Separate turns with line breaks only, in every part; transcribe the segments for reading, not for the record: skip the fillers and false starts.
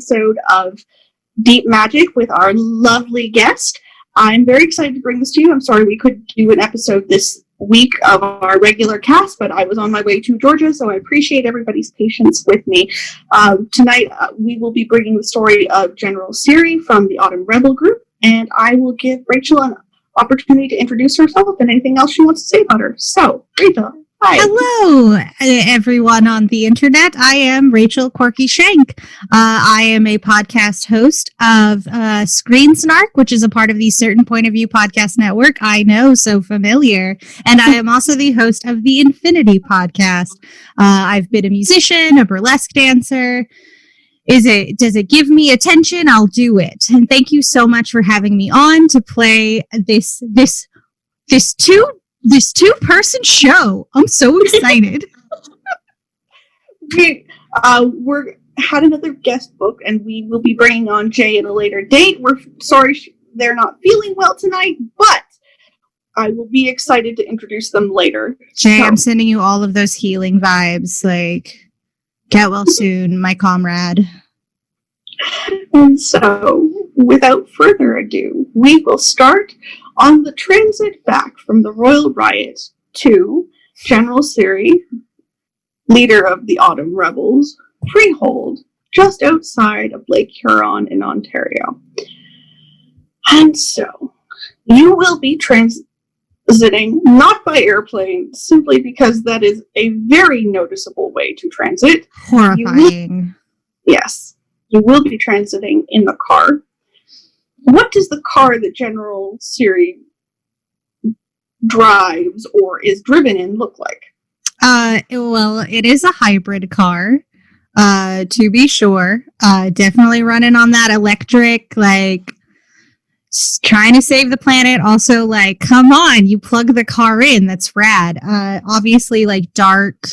episode of Deep Magic with our lovely guest. I'm very excited to bring this to you. I'm sorry we couldn't do an episode this week of our regular cast, but I was on my way to Georgia, so I appreciate everybody's patience with me. Tonight, we will be bringing the story of General Siri from the Autumn Rebel Group, and I will give Rachel an opportunity to introduce herself and anything else she wants to say about her. So, Rachel. Hi.
Hello, everyone on the internet. I am Rachel Corky Shank. I am a podcast host of Screen Snark, which is a part of the Certain Point of View podcast network. I know, so familiar. And I am also the host of the Infinity podcast. I've been a musician, a burlesque dancer. Does it give me attention? I'll do it. And thank you so much for having me on to play this two-person show. I'm so excited.
We're had another guest book, and we will be bringing on Jay at a later date. We're sorry they're not feeling well tonight, but I will be excited to introduce them later.
Jay, I'm sending you all of those healing vibes. Like, get well soon, my comrade.
And so, without further ado, we will start on the transit back from the Royal Riot to General Siri, leader of the Autumn Rebels, freehold just outside of Lake Huron in Ontario. And so, you will be transiting not by airplane, simply because that is a very noticeable way to transit.
Horrifying.
Yes. You will be transiting in the car. What does the car that General Siri drives or is driven in look like?
Well, it is a hybrid car, to be sure. Definitely running on that electric, like, trying to save the planet. Also, like, come on, you plug the car in. That's rad. Obviously, like, dark,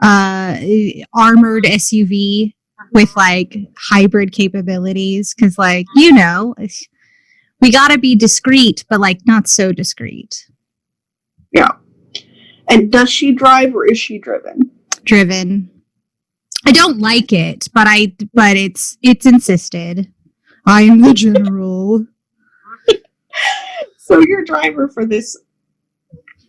armored SUV with, like, hybrid capabilities. Because, like, you know, we gotta be discreet, but, like, not so discreet.
Yeah. And does she drive or is she driven?
Driven. I don't like it, but it's insisted. I am the general.
So your driver for this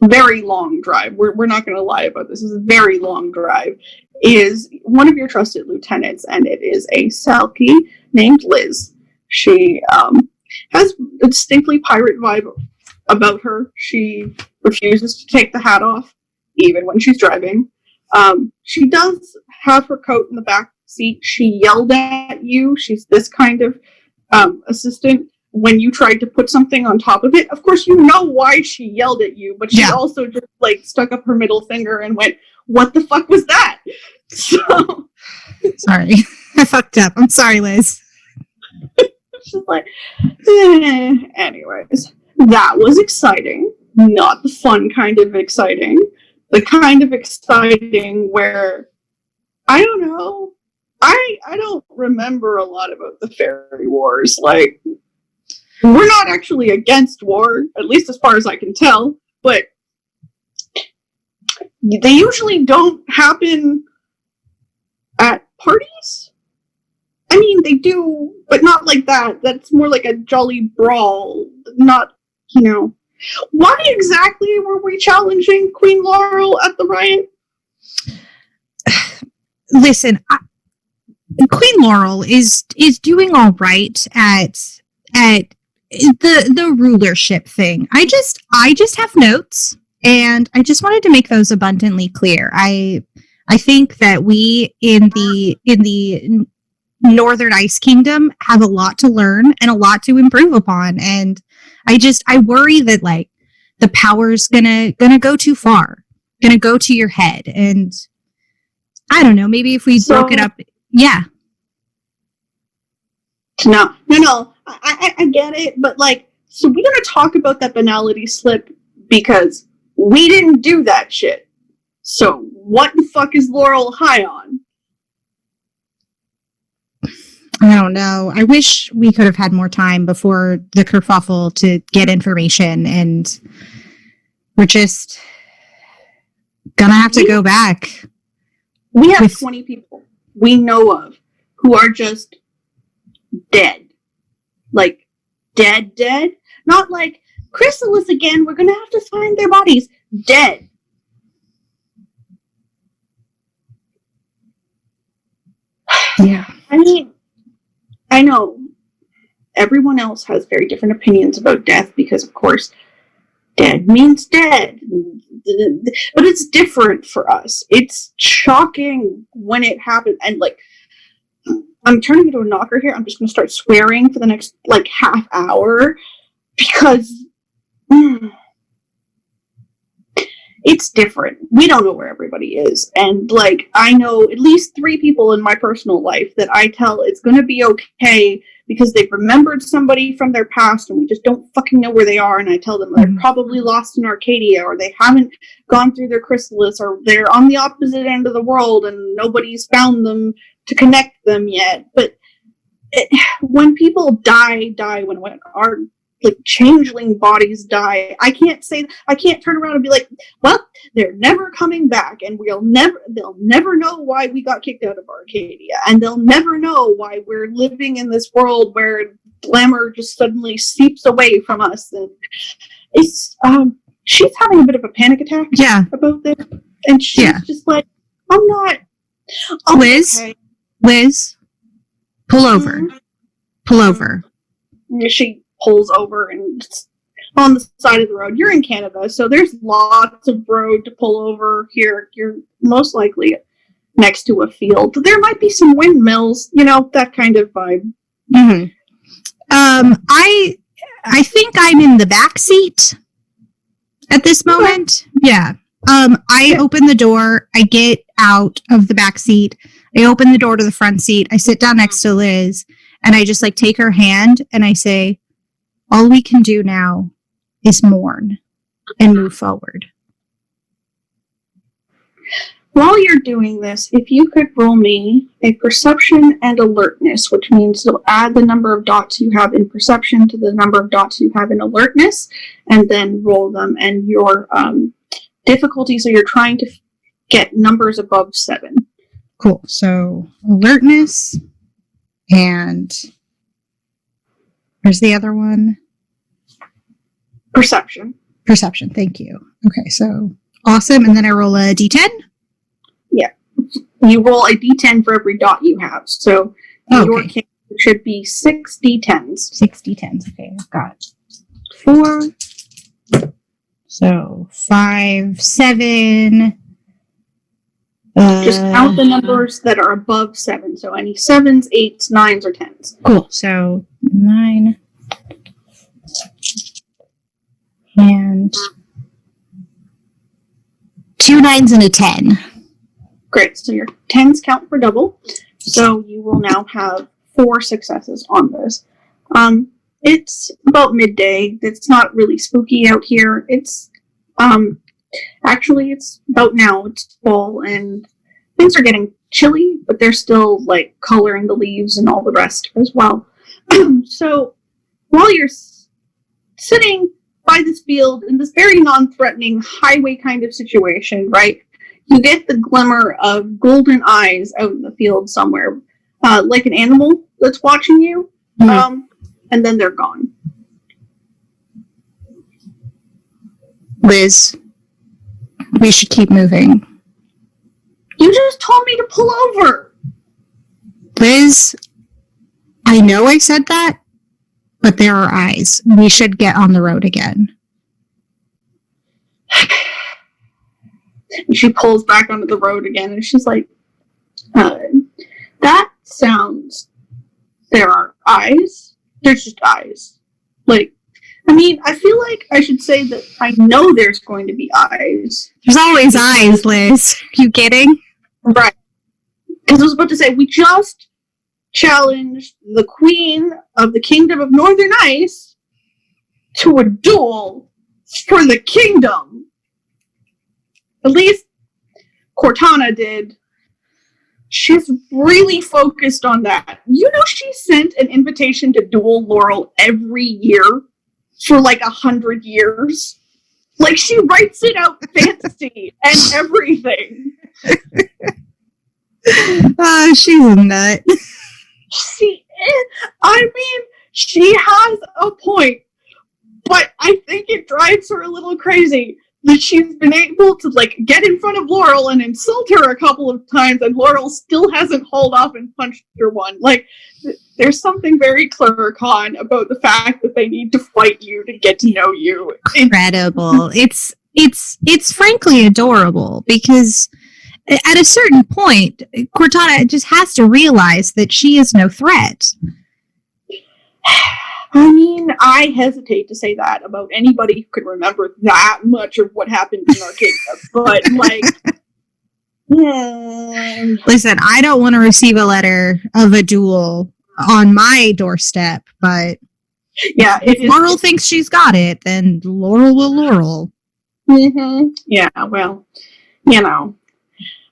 very long drive, we're not going to lie about this, is a very long drive, is one of your trusted lieutenants, and it is a Salkie named Liz. She has a distinctly pirate vibe about her. She refuses to take the hat off, even when she's driving. She does have her coat in the back seat. She yelled at you. She's this kind of assistant when you tried to put something on top of it. Of course, you know why she yelled at you, but she also just, like, stuck up her middle finger and went, "What the fuck was that?" So...
Sorry. I fucked up. I'm sorry, Liz.
She's like, Anyways, that was exciting. Not the fun kind of exciting. The kind of exciting where, I don't know, I don't remember a lot about the Fairy Wars. Like, we're not actually against war, at least as far as I can tell, but they usually don't happen at parties. I mean, they do, but not like that. That's more like a jolly brawl, not, you know. Why exactly were we challenging Queen Laurel at the riot?
Listen, Queen Laurel is doing all right at the rulership thing. I just have notes, and I just wanted to make those abundantly clear. I think that we in the Northern Ice Kingdom have a lot to learn and a lot to improve upon, and I worry that, like, the power's gonna go too far, gonna go to your head, and I don't know, maybe if we broke it up. Yeah.
No, I get it, but, like, so we're gonna talk about that banality slip because we didn't do that shit. So what the fuck is Laurel high on?
I don't know. I wish we could have had more time before the kerfuffle to get information, and we're just gonna have to go back.
We have 20 people we know of who are just dead. Like, dead. Not like, Chrysalis again, we're gonna have to find their bodies. Dead.
Yeah.
I mean, I know everyone else has very different opinions about death because, of course, dead means dead. But it's different for us. It's shocking when it happens. And, like, I'm turning into a knocker here. I'm just going to start swearing for the next, like, half hour because it's different. We don't know where everybody is. And, like, I know at least 3 people in my personal life that I tell it's going to be okay because they've remembered somebody from their past and we just don't fucking know where they are. And I tell them they're probably lost in Arcadia or they haven't gone through their chrysalis or they're on the opposite end of the world and nobody's found them to connect them yet. But when people die, when our like changeling bodies die, I can't turn around and be like, well, they're never coming back and they'll never know why we got kicked out of Arcadia and they'll never know why we're living in this world where glamour just suddenly seeps away from us. And it's she's having a bit of a panic attack about this and she's just like, I'm not
Liz, pull over. Pull over.
She pulls over and it's on the side of the road. You're in Canada, so there's lots of road to pull over here. You're most likely next to a field. There might be some windmills, that kind of vibe.
Mm-hmm. I think I'm in the back seat at this moment. Yeah. I open the door. I get out of the back seat. I open the door to the front seat. I sit down next to Liz and I just like take her hand and I say, all we can do now is mourn and move forward.
While you're doing this, if you could roll me a perception and alertness, which means you'll add the number of dots you have in perception to the number of dots you have in alertness, and then roll them. And your difficulty, so you're trying to get numbers above 7.
Cool. So alertness and where's the other one?
Perception.
Thank you. Okay, so awesome. And then I roll a d10?
Yeah. You roll a d10 for every dot you have. So in your case, it should be 6 d10s.
6 d10s. Okay, I've got 4. So 5, 7.
Just count the numbers that are above 7. So any 7s, 8s, 9s, or 10s.
Cool. So 9. And 2 9s and a 10.
Great. So your 10s count for double. So you will now have 4 successes on this. It's about midday. It's not really spooky out here. It's actually it's about now. It's fall and things are getting chilly, but they're still like coloring the leaves and all the rest as well. So while you're sitting by this field in this very non-threatening highway kind of situation, right? You get the glimmer of golden eyes out in the field somewhere, like an animal that's watching you, and then they're gone.
Liz, we should keep moving.
You just told me to pull over.
Liz, I know I said that, but there are eyes. We should get on the road again.
And she pulls back onto the road again, and she's like, that sounds... There are eyes? There's just eyes. Like, I mean, I feel like I should say that I know there's going to be eyes.
There's always eyes, Liz. You kidding?
Right. Because I was about to say, we just challenged the Queen of the Kingdom of Northern Ice to a duel for the kingdom. At least Cortana did. She's really focused on that. You know, she sent an invitation to duel Laurel every year for like 100 years. Like, she writes it out fancy and everything.
She's a nut.
She I mean, she has a point, but I think it drives her a little crazy that she's been able to like get in front of Laurel and insult her a couple of times, and Laurel still hasn't hauled off and punched her one. Like, there's something very Cluricon about the fact that they need to fight you to get to know you.
Incredible. It's frankly adorable because at a certain point, Cortana just has to realize that she is no threat.
I mean, I hesitate to say that about anybody who could remember that much of what happened in Arcadia, but like,
listen, I don't want to receive a letter of a duel on my doorstep, but
yeah,
if Laurel thinks she's got it, then Laurel will Laurel.
Mm-hmm. Yeah, well, you know,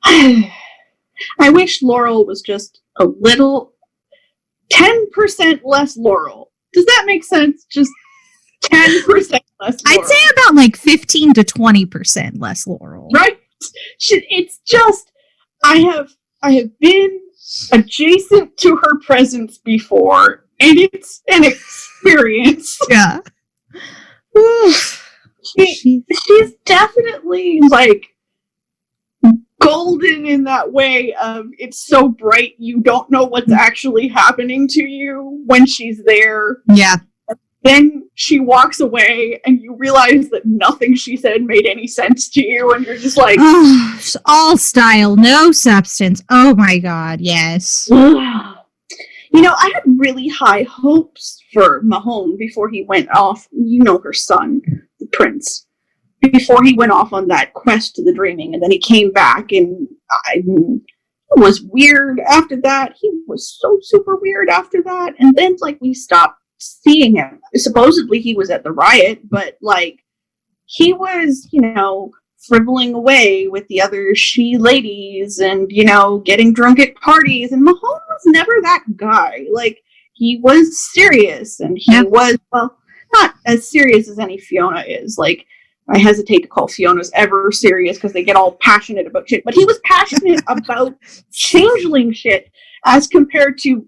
I wish Laurel was just a little 10% less Laurel. Does that make sense? Just 10% less Laurel.
I'd say about like 15 to 20% less Laurel.
Right? It's just, I have been adjacent to her presence before, and it's an experience.
Yeah.
She's definitely like golden in that way of it's so bright you don't know what's actually happening to you when she's there.
Yeah.
Then she walks away and you realize that nothing she said made any sense to you, and you're just like,
all style, no substance. Oh my god, yes.
You know, I had really high hopes for Mahone before he went off, you know, her son, the prince, before he went off on that quest to the dreaming, and then he came back, and it was weird after that. He was so super weird after that, and then, like, we stopped seeing him. Supposedly he was at the riot, but, like, he was, you know, frivoling away with the other she ladies and, you know, getting drunk at parties, and Mahone was never that guy. Like, he was serious, and he was, well, not as serious as any Fiona is. Like, I hesitate to call Fiona's ever serious because they get all passionate about shit, but he was passionate about changeling shit as compared to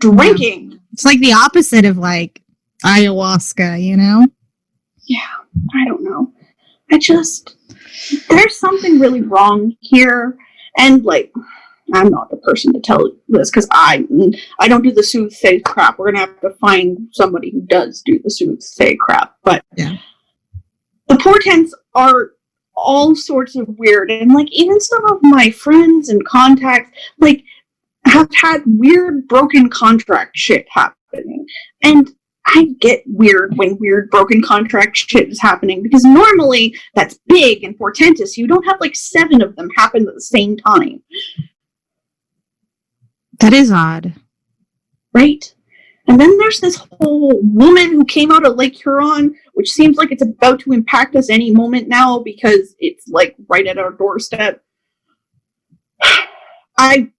drinking.
It's like the opposite of like ayahuasca, you know?
Yeah, I don't know. There's something really wrong here, and like, I'm not the person to tell this because I don't do the soothsay crap. We're gonna have to find somebody who does do the soothsay crap, but
yeah.
The portents are all sorts of weird, and like even some of my friends and contacts like have had weird broken contract shit happening. And I get weird when weird broken contract shit is happening, because normally that's big and portentous. You don't have like 7 of them happen at the same time.
That is odd.
Right? And then there's this whole woman who came out of Lake Huron, which seems like it's about to impact us any moment now because it's like right at our doorstep.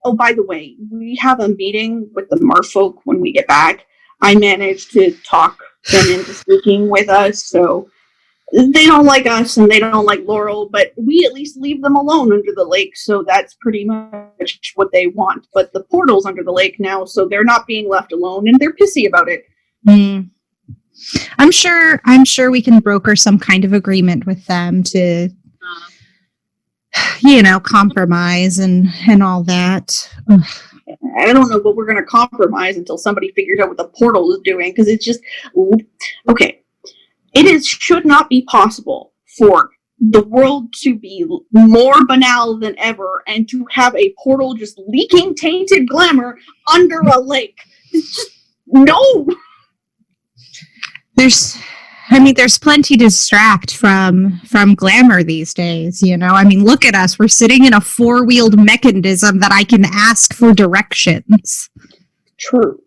Oh, by the way, we have a meeting with the Merfolk when we get back. I managed to talk them into speaking with us, so they don't like us and they don't like Laurel, but we at least leave them alone under the lake, so that's pretty much what they want. But the portal's under the lake now, so they're not being left alone, and they're pissy about it.
I'm sure we can broker some kind of agreement with them to, you know, compromise and all that.
I don't know what we're going to compromise until somebody figures out what the portal is doing, because it's just okay. Should not be possible for the world to be more banal than ever and to have a portal just leaking tainted glamour under a lake. It's just, no!
There's plenty to distract from glamour these days, you know? I mean, look at us. We're sitting in a 4-wheeled mechanism that I can ask for directions.
True.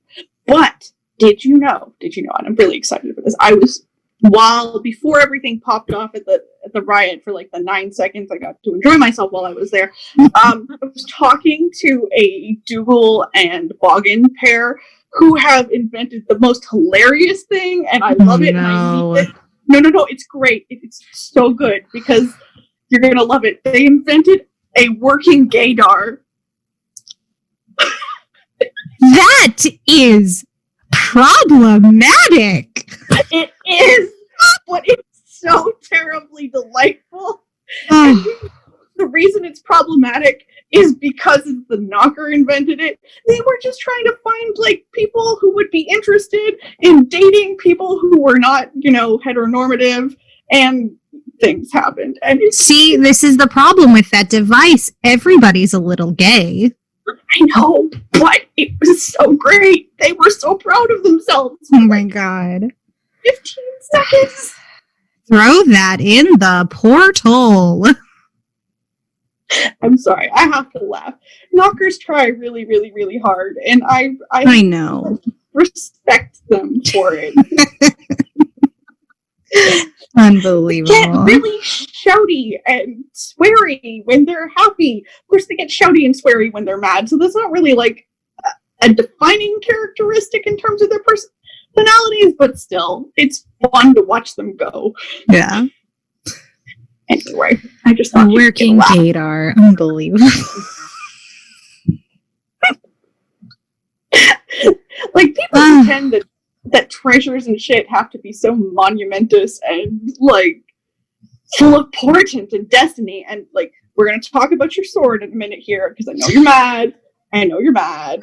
But did you know, and I'm really excited for this, before everything popped off at the riot for like the 9 seconds I got to enjoy myself while I was there, I was talking to a Dougal and Boggin pair who have invented the most hilarious thing, and I love it.
No.
And I need it. No, it's great. It's so good because you're gonna love it. They invented a working gaydar.
That is problematic.
It is, but it's so terribly delightful.
Oh,
The reason it's problematic is because the knocker invented it. They were just trying to find like people who would be interested in dating people who were not, heteronormative, and things happened. And
see, this is the problem with that device. Everybody's a little gay.
I know, but it was so great. They were so proud of themselves.
Oh my god.
15 seconds.
Throw that in the portal.
I'm sorry, I have to laugh. Knockers try really, really, really hard, and I
know.
respect them for it.
Unbelievable.
They get really shouty and sweary when they're happy. Of course, they get shouty and sweary when they're mad, so that's not really like a defining characteristic in terms of their personalities, but still, it's fun to watch them go.
Yeah.
Anyway, I just thought
working gaydar. Unbelievable.
Like, people pretend that treasures and shit have to be so monumentous and like full of portent and destiny, and like, we're gonna talk about your sword in a minute here because I know you're mad.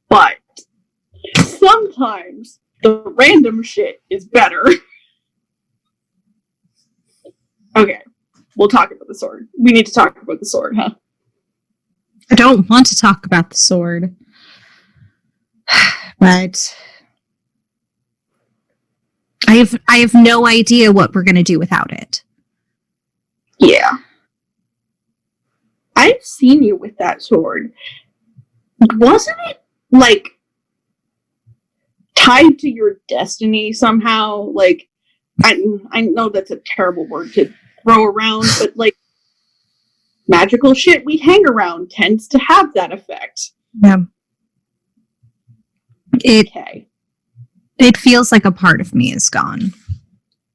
But sometimes the random shit is better. Okay, we'll talk about the sword. We need to talk about the sword, huh?
I don't want to talk about the sword. But I have no idea what we're going to do without it.
Yeah. I've seen you with that sword. Wasn't it, like, tied to your destiny somehow? Like, I know that's a terrible word to throw around, but, like, magical shit we hang around tends to have that effect.
Yeah.
Okay.
It feels like a part of me is gone.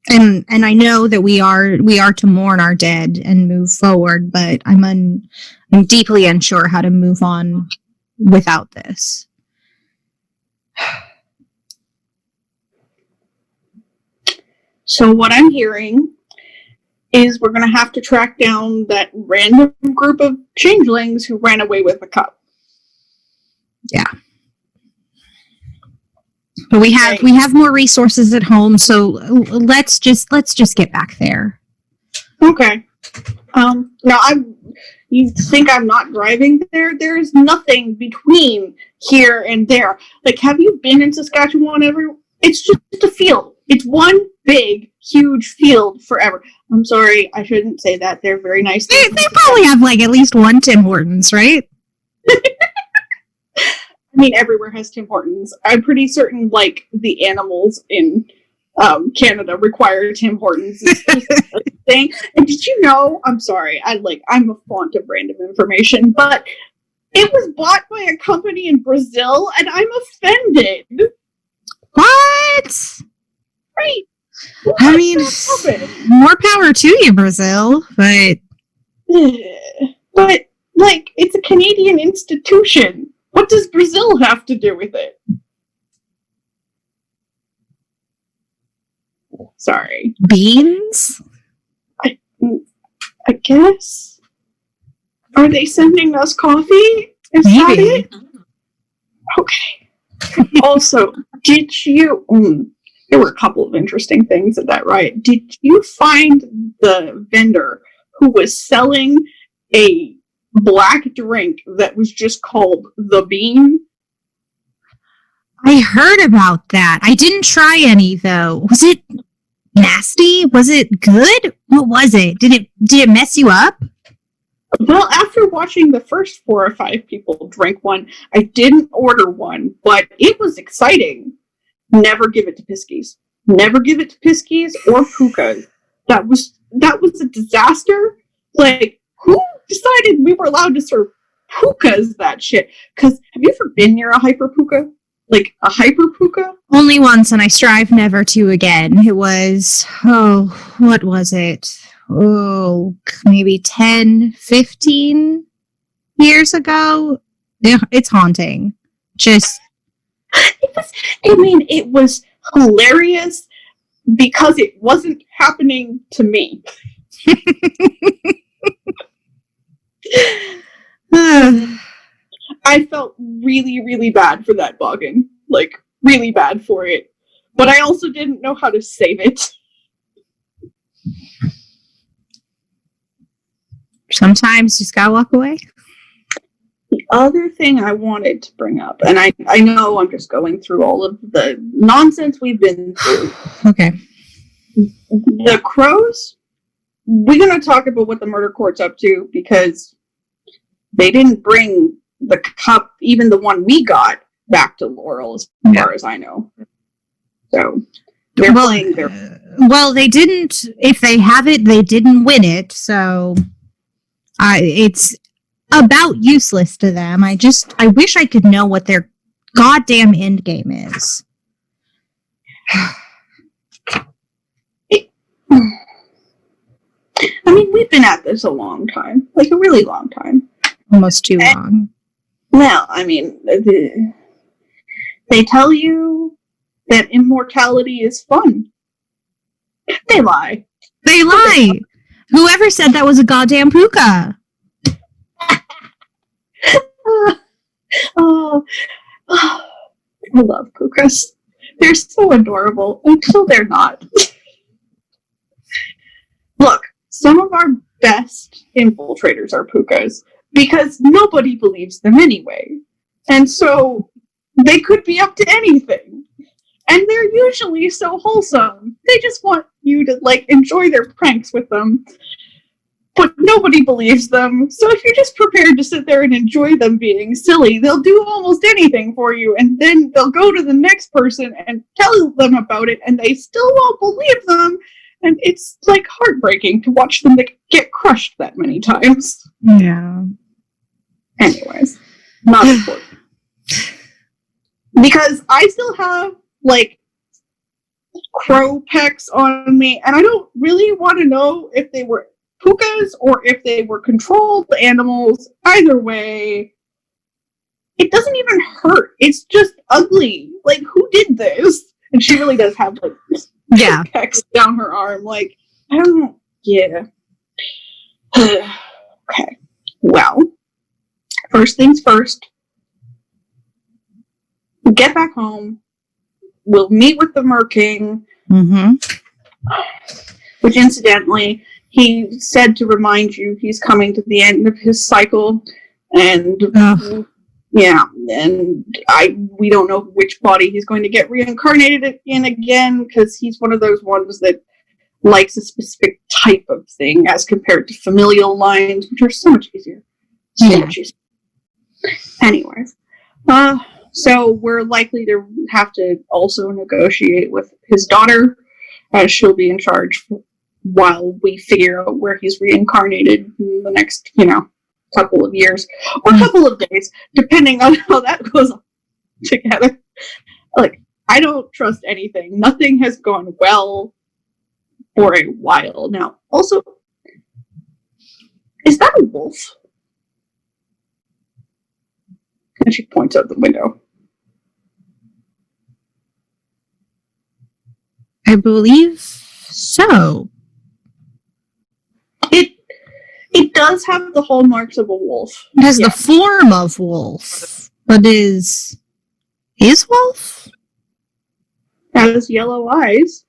And I know that we are to mourn our dead and move forward, but I'm deeply unsure how to move on without this.
So what I'm hearing is we're going to have to track down that random group of changelings who ran away with the cup.
Yeah. But we have more resources at home, so let's just get back there.
Okay. Now you think I'm not driving there? There's nothing between here and there. Like, have you been in Saskatchewan ever? It's just a field. It's one big, huge field forever. I'm sorry, I shouldn't say that. They're very nice.
They probably have like at least one Tim Hortons, right?
I mean, everywhere has Tim Hortons. I'm pretty certain, like, the animals in Canada require Tim Hortons. It's just a thing. And did you know? I'm sorry. I'm a font of random information, but it was bought by a company in Brazil, and I'm offended.
What?
Right.
I mean, more power to you, Brazil, but
like, it's a Canadian institution. What does Brazil have to do with it? Sorry.
Beans?
I guess. Are they sending us coffee? Is that it? Okay. Also, did you... there were a couple of interesting things at that riot. Did you find the vendor who was selling a black drink that was just called the Bean?
I heard about that. I didn't try any though. Was it nasty? Was it good? What was it? Did it mess you up?
Well, after watching the first 4 or 5 people drink one, I didn't order one, but it was exciting. Never give it to Piskies. Never give it to Piskies or Pukas. That was a disaster. Like, who decided we were allowed to serve Pukas that shit? Because have you ever been near a hyper Puka? Like a hyper Puka?
Only once, and I strive never to again. It was, what was it? Maybe 10, 15 years ago. Yeah, it's haunting. Just
it was hilarious because it wasn't happening to me. I felt really, really bad for that boggin. Like, really bad for it. But I also didn't know how to save it.
Sometimes you just gotta walk away.
The other thing I wanted to bring up, and I know I'm just going through all of the nonsense we've been through.
Okay.
The crows, we're going to talk about what the murder court's up to because they didn't bring the cup, even the one we got, back to Laurel as far as I know. So they're playing their...
Well, they didn't. If they have it, they didn't win it. So it's about useless to them. I wish I could know what their goddamn end game is.
I mean, we've been at this a long time, like a really long time.
Almost too long.
Well, I mean, they tell you that immortality is fun. They lie.
They lie. Whoever said that was a goddamn puka?
I love pukas. They're so adorable until they're not. Look, some of our best infiltrators are pukas because nobody believes them anyway. And so they could be up to anything. And they're usually so wholesome. They just want you to, like, enjoy their pranks with them. But nobody believes them. So if you're just prepared to sit there and enjoy them being silly, they'll do almost anything for you. And then they'll go to the next person and tell them about it, and they still won't believe them. And it's, like, heartbreaking to watch them get crushed that many times.
Yeah.
Anyways, not important. Because I still have, like, crow pecks on me, and I don't really want to know if they were pukas or if they were controlled animals. Either way, it doesn't even hurt. It's just ugly. Like, who did this? And she really does have, like, pecks down her arm. Like, I don't know. Yeah. Okay. Well, first things first. Get back home. We'll meet with the Merking.
Mm-hmm.
Which, incidentally, he said to remind you he's coming to the end of his cycle. And, yeah, and we don't know which body he's going to get reincarnated in again, because he's one of those ones that likes a specific type of thing as compared to familial lines, which are so much easier. So much easier. Anyways. So we're likely to have to also negotiate with his daughter, as she'll be in charge while we figure out where he's reincarnated in the next, couple of years or couple of days, depending on how that goes together. Like, I don't trust anything. Nothing has gone well for a while now. Also, is that a wolf? And she points out the window.
I believe so.
It does have the hallmarks of a wolf.
It has the form of wolf, but is wolf?
It has yellow eyes.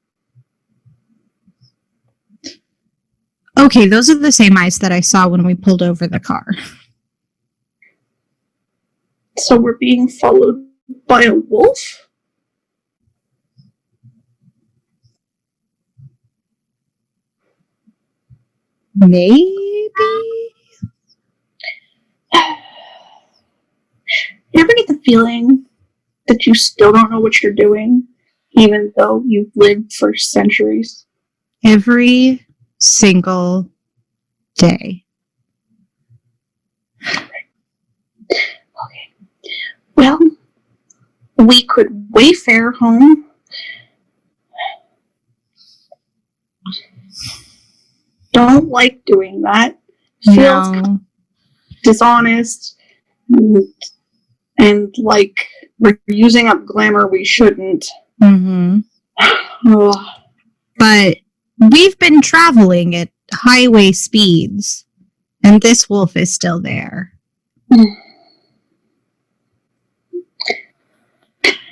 Okay, those are the same eyes that I saw when we pulled over the car.
So we're being followed by a wolf?
Maybe?
You ever get the feeling that you still don't know what you're doing, even though you've lived for centuries?
Every single day.
Okay. Well, we could wayfare home. Don't like doing that. Feels dishonest. And like, we're using up glamour we shouldn't.
Mm-hmm.
Ugh.
But we've been traveling at highway speeds, and this wolf is still there.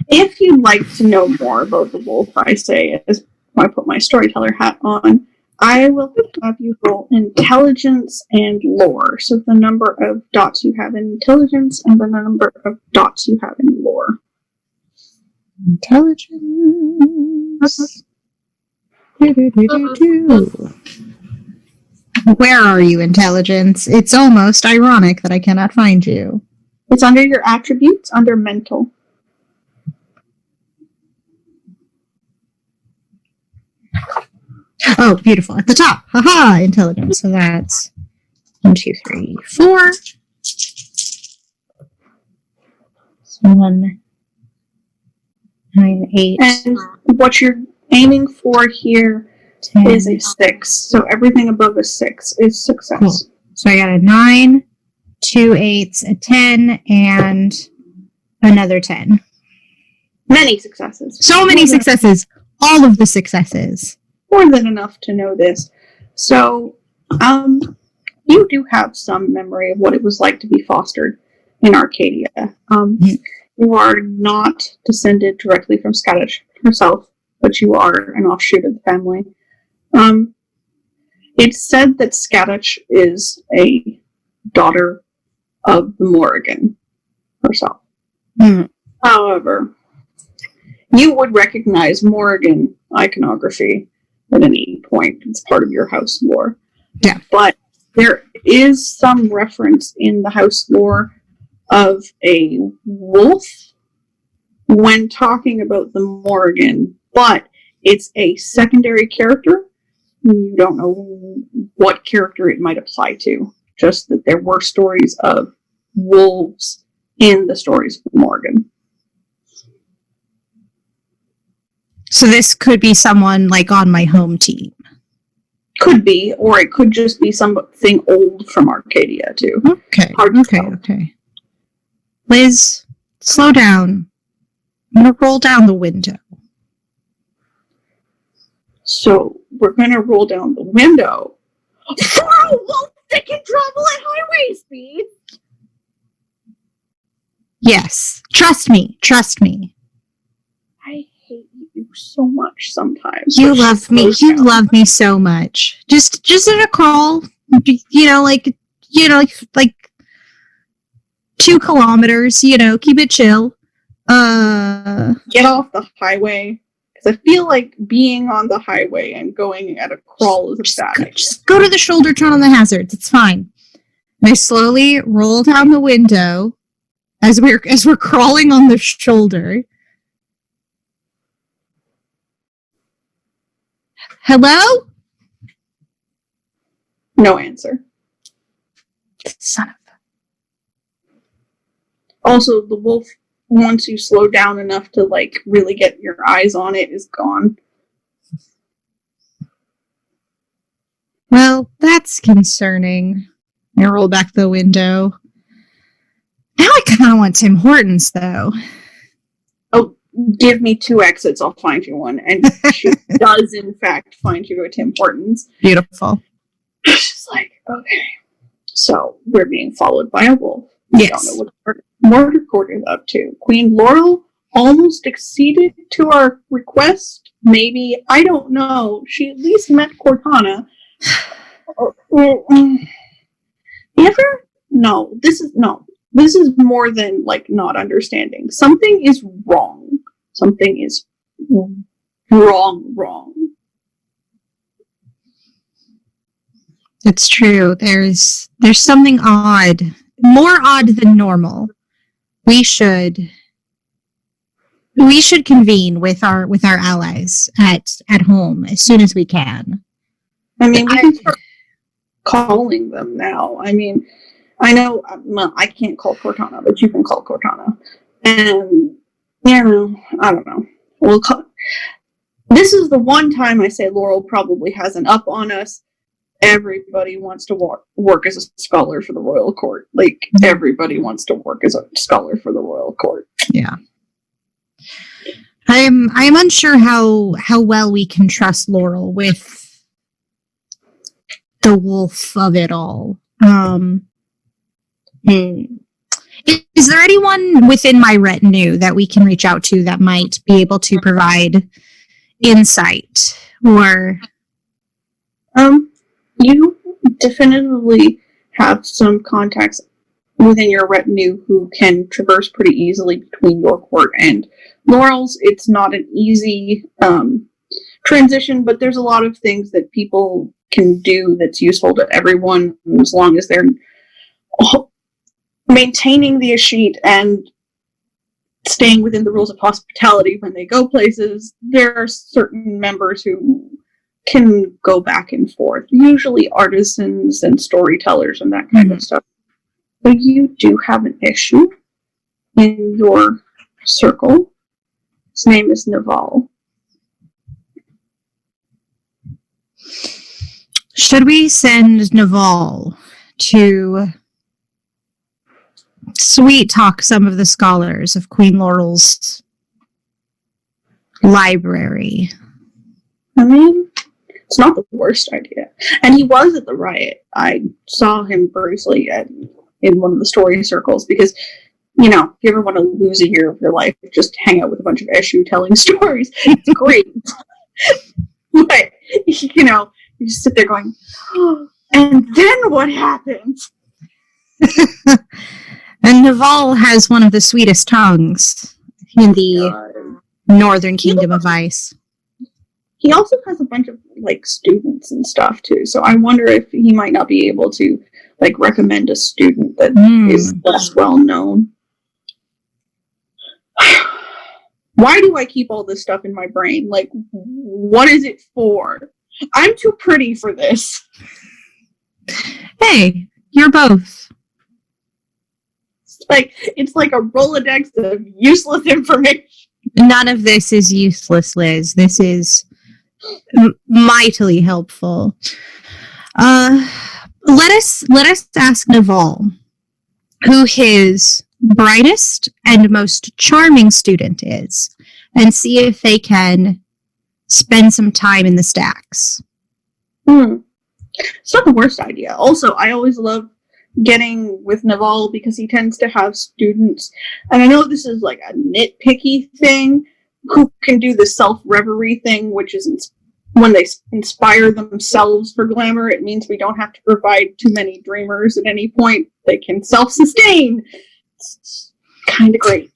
If you'd like to know more about the wolf, I say, as I put my storyteller hat on, I will have you roll intelligence and lore. So the number of dots you have in intelligence and the number of dots you have in lore.
Intelligence. Where are you, intelligence? It's almost ironic that I cannot find you.
It's under your attributes, under mental.
Oh, beautiful. At the top. Haha, intelligence. So that's 1, 2, 3, 4. 1, 9, 8.
And what you're aiming for here
10.
is a 6. So everything above a 6 is success.
Cool. So I got a 9, 2 8s, a 10, and another 10.
Many successes.
So many successes. All of the successes.
More than enough to know this. So, you do have some memory of what it was like to be fostered in Arcadia. You are not descended directly from Scottish herself, but you are an offshoot of the family. It's said that Scottish is a daughter of the Morrigan herself.
Mm.
However, you would recognize Morrigan iconography at any point. It's part of your house lore.
Yeah.
But there is some reference in the house lore of a wolf when talking about the Morrigan, but it's a secondary character. You don't know what character it might apply to. Just that there were stories of wolves in the stories of Morrigan.
So this could be someone like on my home team.
Could be, or it could just be something old from Arcadia too.
Okay.
Hard to
Okay.
tell.
Okay. Liz, slow down. I'm gonna roll down the window.
So we're gonna roll down the window. For a wolf that can travel at highway speed.
Yes. Trust me. Trust me.
I hate you so much sometimes.
You
but
love
she
me.
slows
You
down.
love me so much. Just in a crawl, like 2 kilometers, keep it chill.
Get off the highway. Because I feel like being on the highway and going at a crawl is a bad idea.
Just go to the shoulder, turn on the hazards. It's fine. And I slowly roll down the window as we're crawling on the shoulder. Hello?
No answer.
Son of
Also, the wolf, once you slow down enough to like really get your eyes on it, is gone.
Well, that's concerning. I roll back the window. Now I kind of want Tim Hortons, though.
Oh, give me 2 exits, I'll find you one. And she does, in fact, find you a Tim Hortons.
Beautiful.
She's like, okay. So, we're being followed by a wolf. We don't know what Murder Court is up to. Queen Laurel almost acceded to our request. Maybe. I don't know. She at least met Cortana. Ever? No. This is more than, like, not understanding. Something is wrong. Something is wrong.
It's true. There's something odd. More odd than normal. We should convene with our allies at home as soon as we can.
I mean, we can start calling them now. I mean, I know, well, I can't call Cortana, but you can call Cortana. And, I don't know. We'll call. This is the one time I say Laurel probably has an up on us, everybody wants to work as a scholar for the royal court. Like, everybody wants to work as a scholar for the royal court.
Yeah. I am unsure how well we can trust Laurel with the wolf of it all. Is there anyone within my retinue that we can reach out to that might be able to provide insight? Or
you definitively have some contacts within your retinue who can traverse pretty easily between your court and Laurel's. It's not an easy transition, but there's a lot of things that people can do that's useful to everyone, as long as they're maintaining the escheat and staying within the rules of hospitality when they go places. There are certain members who can go back and forth, usually artisans and storytellers and that kind of stuff. But you do have an issue in your circle. His name is Naval.
Should we send Naval to sweet talk some of the scholars of Queen Laurel's library?
I mean, it's not the worst idea. And he was at the riot. I saw him briefly in one of the story circles, because, you know, if you ever want to lose a year of your life, just hang out with a bunch of Eshu telling stories. It's great. But, you know, you just sit there going, oh, and then what happens?
And Naval has one of the sweetest tongues in the Northern Kingdom of Ice.
He also has a bunch of, like, students and stuff, too. So I wonder if he might not be able to, like, recommend a student that is less well known. Why do I keep all this stuff in my brain? Like, what is it for? I'm too pretty for this.
Hey, you're both.
It's like a Rolodex of useless information.
None of this is useless, Liz. This is mightily helpful. Let us ask Naval who his brightest and most charming student is, and see if they can spend some time in the stacks.
It's not the worst idea. Also, I always love getting with Naval because he tends to have students, and I know this is like a nitpicky thing, who can do the self-reverie thing, which is when they inspire themselves for glamour. It means we don't have to provide too many dreamers at any point. They can self-sustain. It's kind of great.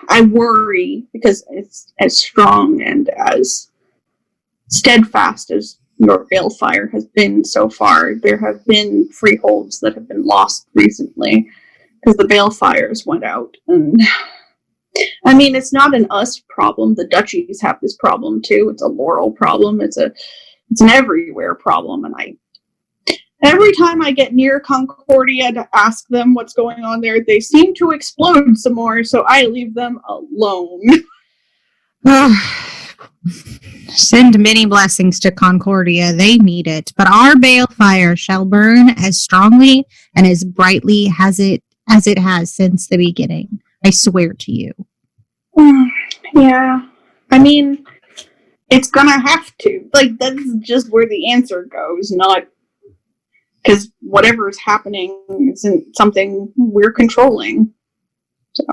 I worry because it's as strong and as steadfast as your Balefire has been so far. There have been freeholds that have been lost recently because the Balefires went out. And I mean, it's not an us problem. The duchies have this problem too. It's a Laurel problem. It's an everywhere problem. And every time I get near Concordia to ask them what's going on there, they seem to explode some more, so I leave them alone.
Send many blessings to Concordia. They need it. But our Balefire shall burn as strongly and as brightly as it has since the beginning. I swear to you.
Yeah. I mean, it's gonna have to. Like, that's just where the answer goes, not because whatever is happening isn't something we're controlling. So,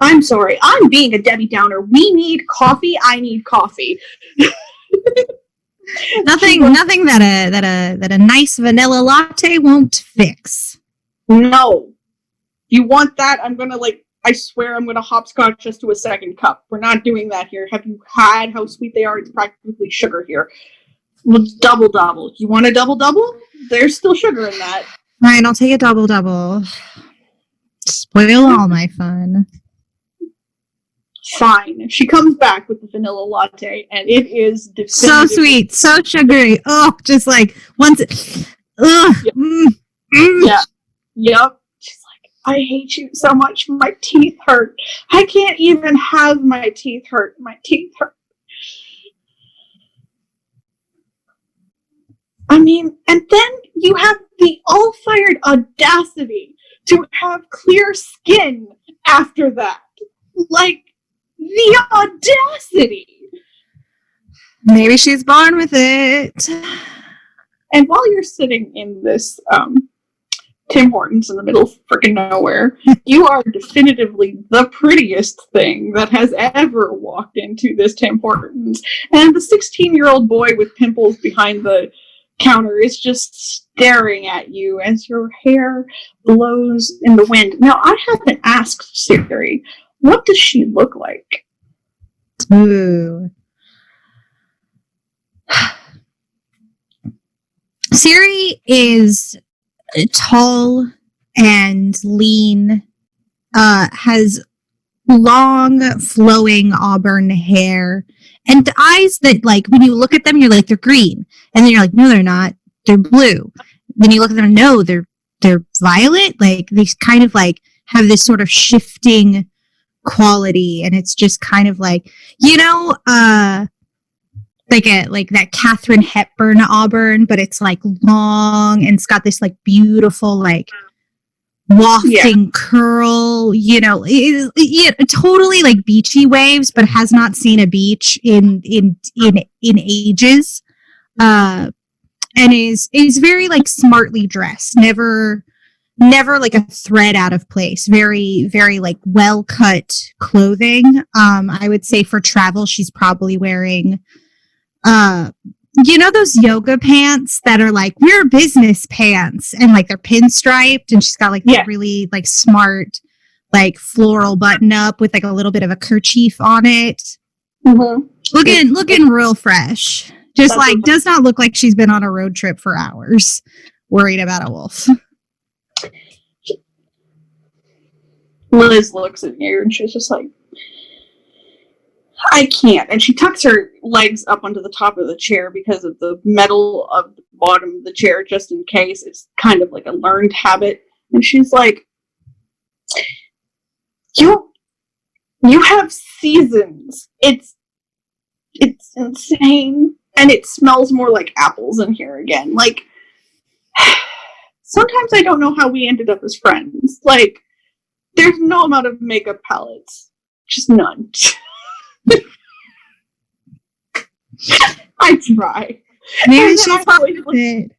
I'm sorry. I'm being a Debbie Downer. We need coffee. I need coffee.
Nothing that a nice vanilla latte won't fix.
No. If you want that, I swear I'm gonna hopscotch us to a second cup. We're not doing that here. Have you had how sweet they are? It's practically sugar here. Well, double. You want a double? There's still sugar in that.
Fine, I'll take a double. Spoil all my fun.
Fine. She comes back with the vanilla latte, and it is
so sweet, so sugary. Oh, just like once. Ugh.
Yep. Yeah. Yep. She's like, I hate you so much. My teeth hurt. I can't even have my teeth hurt. My teeth hurt. I mean, and then you have the all-fired audacity to have clear skin after that. Like, the audacity!
Maybe she's born with it.
And while you're sitting in this Tim Hortons in the middle of freaking nowhere, you are definitively the prettiest thing that has ever walked into this Tim Hortons. And the 16-year-old boy with pimples behind the counter is just staring at you as your hair blows in the wind. Now, I haven't asked Siri, what does she look like?
Ooh. Siri is tall and lean, has long flowing auburn hair, and eyes that, like, when you look at them, you're like, they're green. And then you're like, no, they're not. They're blue. Then you look at them, no, they're violet. Like, they kind of like have this sort of shifting quality. And it's just kind of like, like that Katharine Hepburn auburn, but it's like long and it's got this like beautiful, like wafting curl, totally like beachy waves, but has not seen a beach in ages. And is very like smartly dressed, never like a thread out of place, very, very like well cut clothing. I would say for travel, she's probably wearing those yoga pants that are like, we're business pants, and like they're pinstriped, and she's got like a really like smart like floral button up with like a little bit of a kerchief on it.
Mm-hmm.
Looking real fresh. Just like does not look like she's been on a road trip for hours worried about a wolf.
Liz looks at you and she's just like, I can't. And she tucks her legs up onto the top of the chair because of the metal of the bottom of the chair, just in case. It's kind of like a learned habit. And she's like, you have seasons. It's insane. And it smells more like apples in here again. Like, sometimes I don't know how we ended up as friends. Like, there's no amount of makeup palettes. Just none. I try.
Maybe she's it.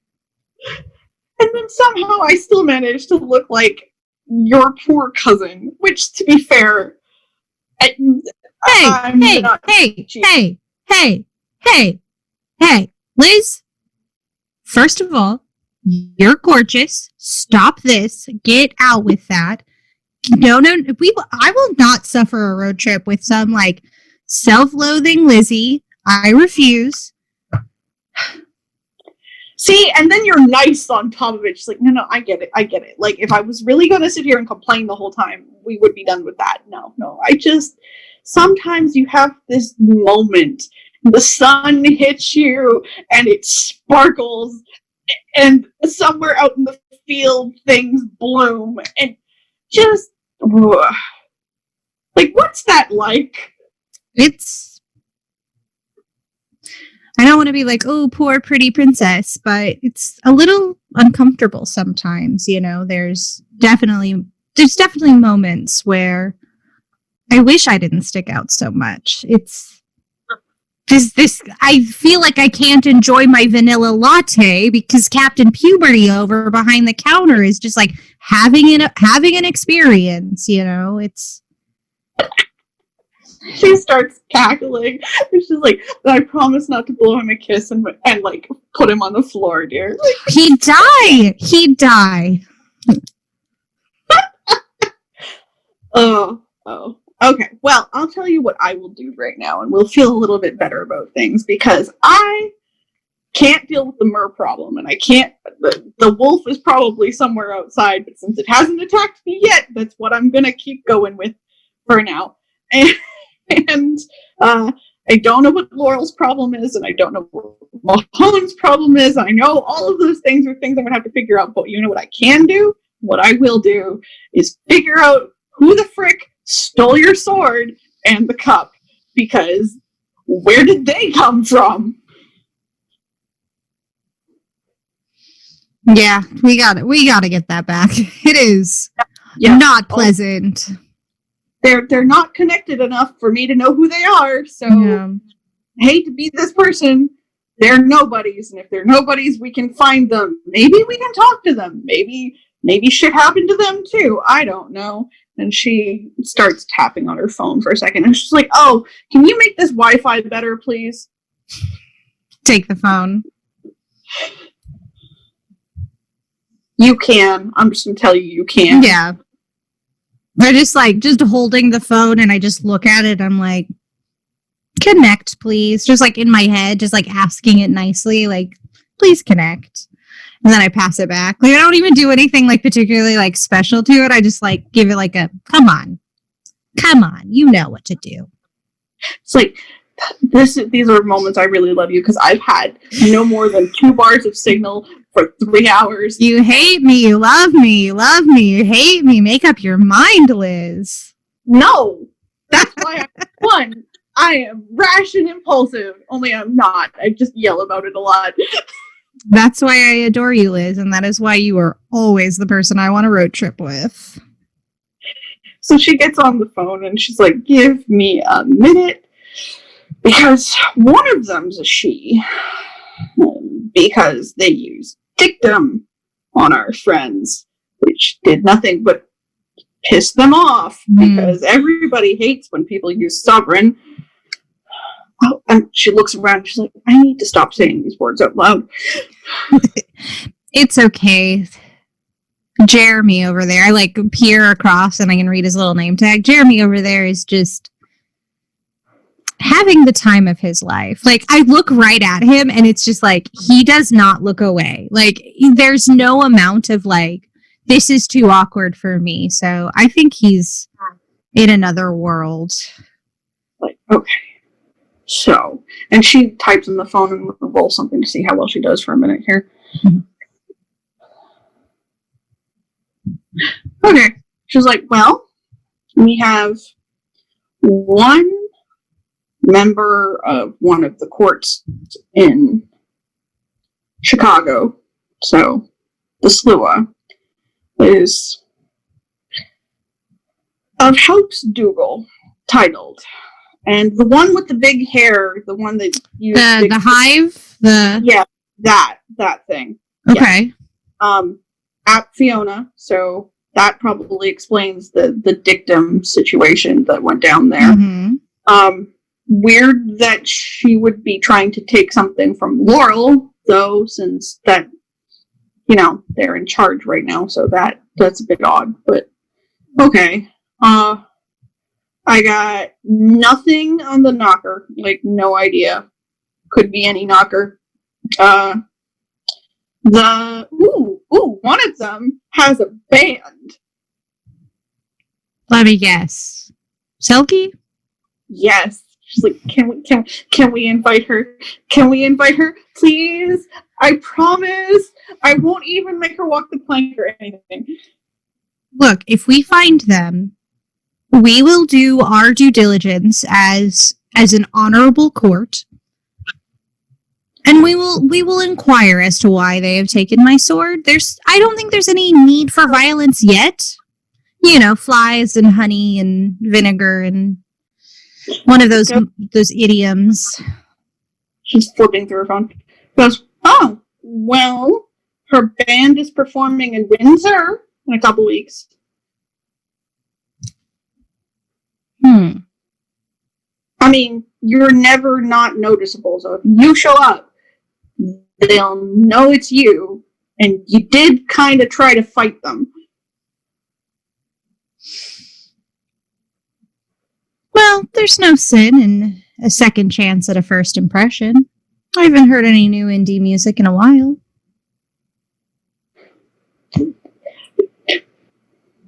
And then somehow I still manage to look like your poor cousin, which, to be fair, hey,
Liz, first of all, you're gorgeous. Stop this. Get out with that. No, I will not suffer a road trip with some like self-loathing Lizzie. I refuse.
See, and then you're nice on top of it. She's like, no, I get it. Like, if I was really going to sit here and complain the whole time, we would be done with that. No, sometimes you have this moment, the sun hits you, and it sparkles, and somewhere out in the field, things bloom, and just, like, what's that like?
I don't want to be like, oh, poor pretty princess, but it's a little uncomfortable sometimes, There's definitely moments where I wish I didn't stick out so much. It's this I feel like I can't enjoy my vanilla latte because Captain Puberty over behind the counter is just like having an experience, It's
she starts cackling. And she's like, I promise not to blow him a kiss and like put him on the floor, dear.
He'd die.
Oh. Okay, well, I'll tell you what I will do right now, and we'll feel a little bit better about things, because I can't deal with the mer problem, and I can't, the wolf is probably somewhere outside, but since it hasn't attacked me yet, that's what I'm gonna keep going with for now. And I don't know what Laurel's problem is, and I don't know what Mahone's problem is. I know all of those things are things I'm gonna have to figure out, but you know what I can do? what I will do is figure out who the frick stole your sword and the cup, because where did they come from?
Yeah, we gotta get that back. It is not pleasant.
They're not connected enough for me to know who they are, so I hate to be this person. They're nobodies, and if they're nobodies, we can find them. Maybe we can talk to them. Maybe shit happened to them too. I don't know. And she starts tapping on her phone for a second, and she's like, "Oh, can you make this Wi-Fi better, please?"
Take the phone.
You can. I'm just gonna tell you, you can.
Yeah. I just holding the phone, and I just look at it. I'm like, connect, please. Just like in my head, just like asking it nicely, like, please connect. And then I pass it back. Like, I don't even do anything like particularly like special to it. I just like give it like a, come on, you know what to do.
It's like, these are moments I really love you, because I've had no more than 2 bars of signal for 3 hours.
You hate me, you love me, you hate me. Make up your mind, Liz.
No, that's why I am rash and impulsive. Only I'm not. I just yell about it a lot.
That's why I adore you, Liz, and that is why you are always the person I want to road trip with.
So she gets on the phone and she's like, "Give me a minute, because one of them's a she, because they use dictum on our friends, which did nothing but piss them off, because everybody hates when people use sovereign." Oh, and she looks around and she's like, "I need to stop saying these words out loud."
It's okay. Jeremy over there, I like peer across and I can read his little name tag. Jeremy over there is just having the time of his life. Like, I look right at him and it's just like, he does not look away. Like, there's no amount of like, this is too awkward for me. So I think he's in another world.
Like, okay. So, and she types in the phone and rolls something to see how well she does for a minute here. Mm-hmm. Okay. She's like, "Well, we have one member of one of the courts in Chicago. So, the SLUA is of House Dougal, titled. And the one with the big hair, the one that you...
The hive?
Yeah, that thing.
Okay.
Yeah. At Fiona, so that probably explains the dictum situation that went down there.
Mm-hmm.
Weird that she would be trying to take something from Laurel, though, since that, you know, they're in charge right now, so that's a bit odd, but okay. I got nothing on the knocker, like, no idea. Could be any knocker. One of them has a band.
Let me guess. Selkie?
Yes. She's like, can we invite her? Can we invite her, please? I promise. I won't even make her walk the plank or anything.
Look, if we find them, we will do our due diligence as an honorable court. And we will inquire as to why they have taken my sword. I don't think there's any need for violence yet. You know, flies and honey and vinegar and one of those idioms.
She's flipping through her phone. Goes, "Oh, well, her band is performing in Windsor in a couple weeks." I mean, you're never not noticeable, so if you show up, they'll know it's you, and you did kind of try to fight them.
Well, there's no sin in a second chance at a first impression. I haven't heard any new indie music in a while.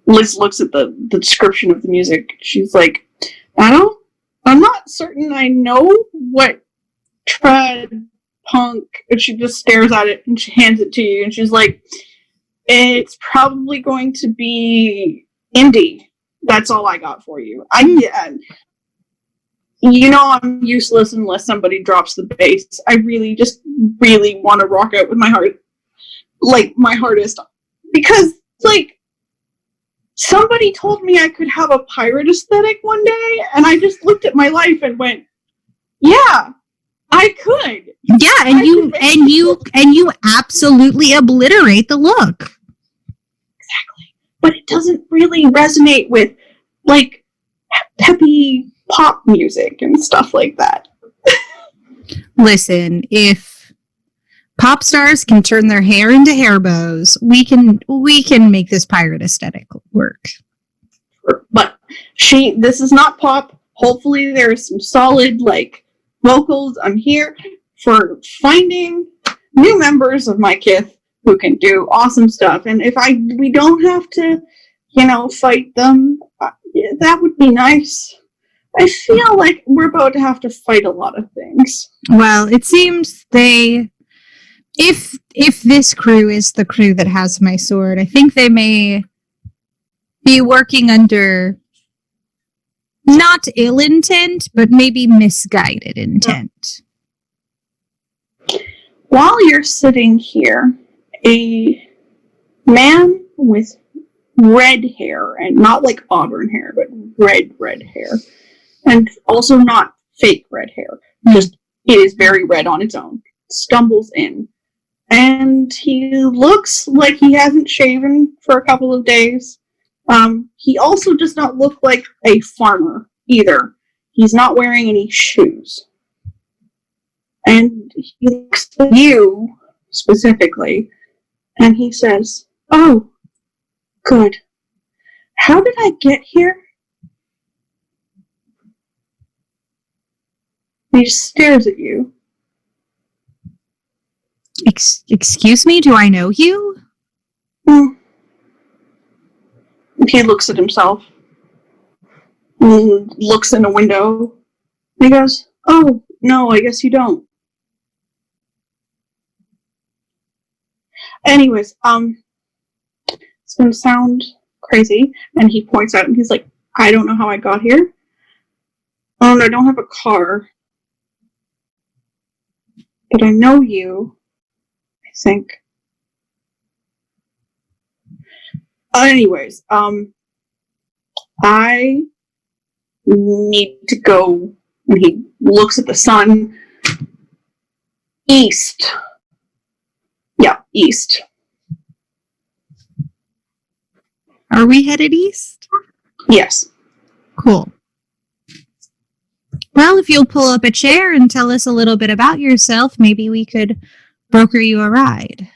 Liz looks at the description of the music. She's like, I'm not certain I know what trad punk. And she just stares at it and she hands it to you and she's like, It's probably going to be indie. That's all I got for you. You know I'm useless unless somebody drops the bass. I really want to rock out with my heart, like my hardest, because like somebody told me I could have a pirate aesthetic one day, and I just looked at my life and went, yeah, I could.
Yeah, and you absolutely obliterate the look.
Exactly. But it doesn't really resonate with like peppy pop music and stuff like that.
Listen, if pop stars can turn their hair into hair bows, we can make this pirate aesthetic work.
But this is not pop. Hopefully there's some solid like vocals. I'm here for finding new members of my kith who can do awesome stuff. And if we don't have to, fight them, that would be nice. I feel like we're about to have to fight a lot of things.
Well, it seems if this crew is the crew that has my sword, I think they may be working under not ill intent, but maybe misguided intent.
While you're sitting here, a man with red hair, and not like auburn hair, but red hair, and also not fake red hair, just it is very red on its own, stumbles in. And he looks like he hasn't shaven for a couple of days. He also does not look like a farmer either. He's not wearing any shoes. And he looks at you specifically, and he says, "Oh, good. How did I get here?" He just stares at you.
Excuse me, do I know you?
He looks at himself, looks in a window, and he goes, "Oh, no, I guess you don't." Anyways, it's going to sound crazy, and he points out, and he's like, "I don't know how I got here. And I don't have a car. But I know you, I think." Anyways, I need to go, and he looks at the sun. East. Yeah, east.
Are we headed east?
Yes.
Cool. Well, if you'll pull up a chair and tell us a little bit about yourself, maybe we could broker you a ride.